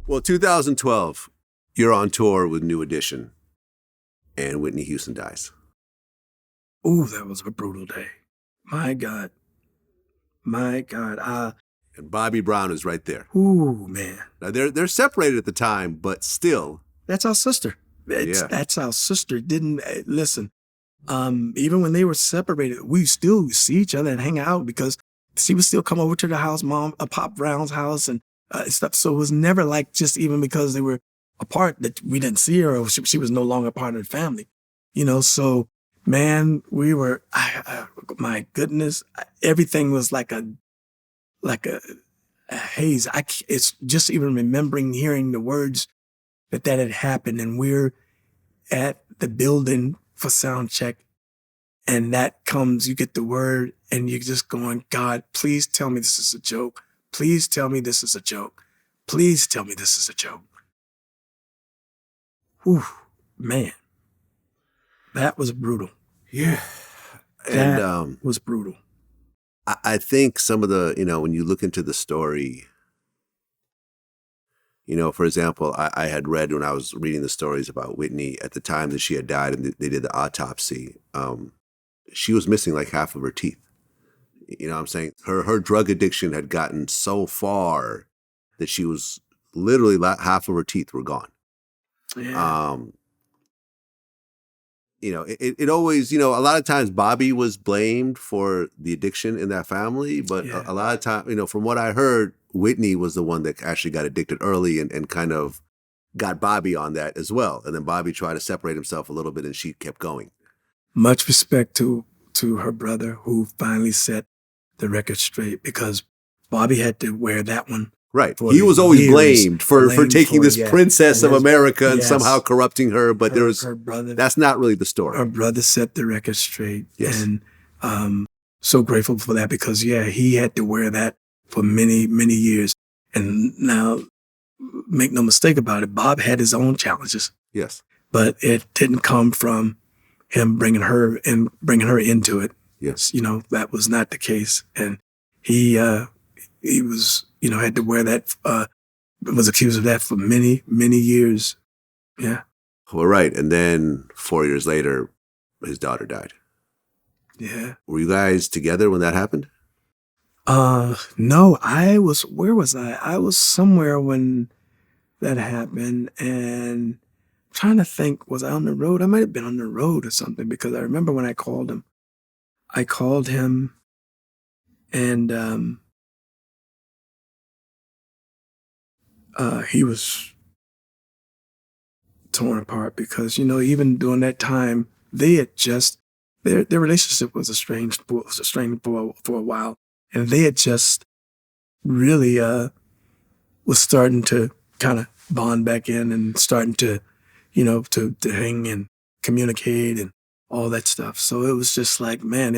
Well, 2012, you're on tour with New Edition, and Whitney Houston dies. Ooh, that was a brutal day. My God. My God. And Bobbi Brown is right there. Ooh, man. Now, they're separated at the time, but still. That's our sister. That's our sister. Listen, even when they were separated, we still see each other and hang out because she would still come over to the house, Pop Brown's house and stuff. So it was never like just even because they were apart that we didn't see her or she was no longer part of the family, so man, we were, my goodness, everything was like a haze. It's just even remembering hearing the words that had happened, and we're at the building for sound check, and that comes, you get the word, and you're just going, God, please tell me this is a joke. Please tell me this is a joke. Please tell me this is a joke. Whew, man, that was brutal. Yeah. That was brutal. I think some of the, when you look into the story, for example, I had read when I was reading the stories about Whitney at the time that she had died and they did the autopsy, she was missing like half of her teeth. You know what I'm saying? Her drug addiction had gotten so far that she was literally half of her teeth were gone. Yeah. It always, a lot of times Bobbi was blamed for the addiction in that family, but a lot of times, from what I heard, Whitney was the one that actually got addicted early and kind of got Bobbi on that as well. And then Bobbi tried to separate himself a little bit and she kept going. Much respect to her brother who finally set the record straight because Bobbi had to wear that one. Right. He was always blamed for taking this princess of America and somehow corrupting her, but her brother, that's not really the story. Her brother set the record straight. Yes. And so grateful for that because, he had to wear that for many, many years. And now, make no mistake about it, Bob had his own challenges. Yes. But it didn't come from him bringing her into it. Yes. That was not the case. And he was, had to wear that, was accused of that for many, many years. Yeah. Well, right. And then 4 years later, his daughter died. Yeah. Were you guys together when that happened? No, where was I? I was somewhere when that happened and I'm trying to think, was I on the road? I might have been on the road or something because I remember when I called him and, he was torn apart because, even during that time, they had just, their relationship was estranged for a while. And they had just really was starting to kind of bond back in and starting to, to hang and communicate and all that stuff. So it was just like, man,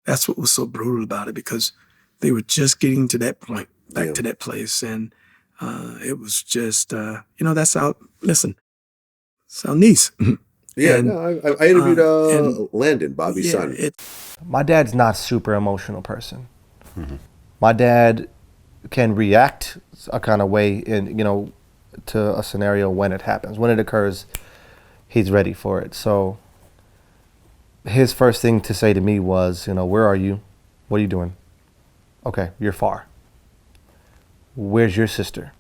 that's what was so brutal about it because they were just getting to that point, back to that place. And it was just, that's our niece. Yeah, I interviewed Landon, Bobby's son. My dad's not a super emotional person. Mm-hmm. My dad can react a kind of way to a scenario when it happens. When it occurs, he's ready for it. So his first thing to say to me was, where are you? What are you doing? Okay, you're far. Where's your sister?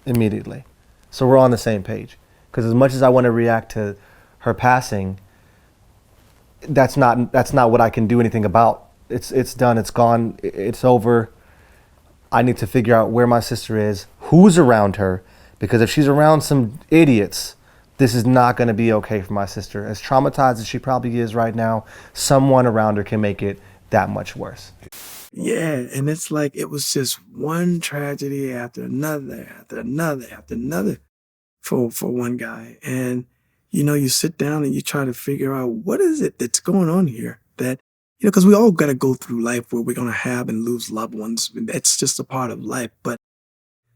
Immediately. So we're on the same page. Because as much as I want to react to her passing, that's not what I can do anything about. It's done, it's gone, it's over. I need to figure out where my sister is, who's around her, because if she's around some idiots, this is not going to be okay for my sister. As traumatized as she probably is right now, someone around her can make it that much worse. Yeah, and it's like it was just one tragedy after another, after another, after another for one guy. And, you sit down and you try to figure out what is it that's going on here that, because we all got to go through life where we're going to have and lose loved ones. That's just a part of life. But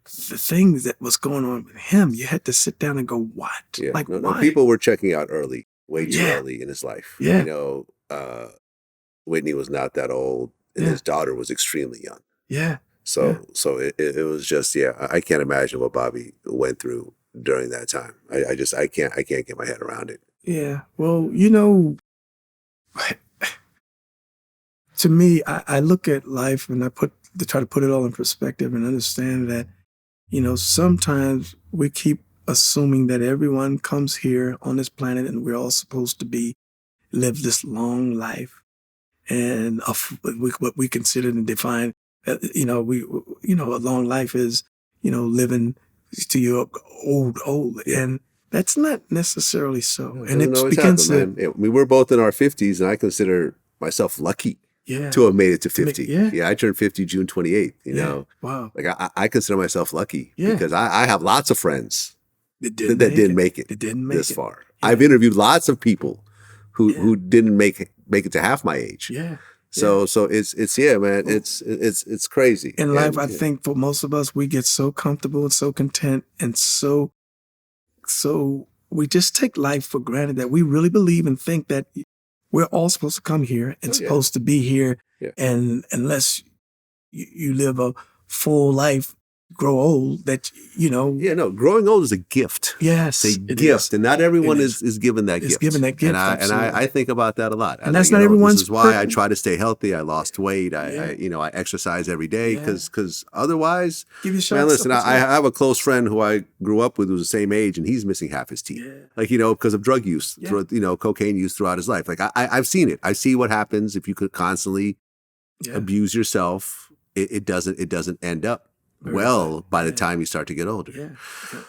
the things that was going on with him, you had to sit down and go, what? Yeah. Like, why? People were checking out early, way too early in his life. Yeah. Whitney was not that old, and his daughter was extremely young. Yeah. So it was just, yeah, I can't imagine what Bobbi went through during that time. I can't get my head around it. Yeah. Well, to me, I look at life and try to put it all in perspective and understand that, sometimes we keep assuming that everyone comes here on this planet and we're all supposed to live this long life. And what we consider and define, a long life is, living to your old. Yeah. And that's not necessarily so. It And doesn't it always begins happen, to, man. I mean, we're both in our 50s, and I consider myself lucky yeah. to have made it to 50. Yeah. I turned 50 June 28th, you know. Wow. Like, I consider myself lucky Yeah. because I have lots of friends That that didn't make it That didn't make this it. far. Yeah. I've interviewed lots of people who didn't make it to half my age. Yeah. So it's yeah, man. It's crazy. In life, I And, think for most of us, we get so comfortable and so content and so we just take life for granted that we really believe and think that we're all supposed to come here and supposed to be here. Yeah. And unless you live a full life, grow old, that, Yeah, no, growing old is a gift. Yes, It's a it gift, is. and not everyone It is given that It's gift. given that gift, and I think about that a lot. And that's not everyone's This is why I per- try to stay healthy. I lost weight. I exercise every day because otherwise, Give yourself man, listen, something I to- have a close friend who I grew up with who's the same age, and he's missing half his teeth. Yeah. Because of drug use, cocaine use throughout his life. Like I've seen it. I see what happens if you could constantly abuse yourself. It doesn't end up Very well well. by the time you start to get older. Yeah.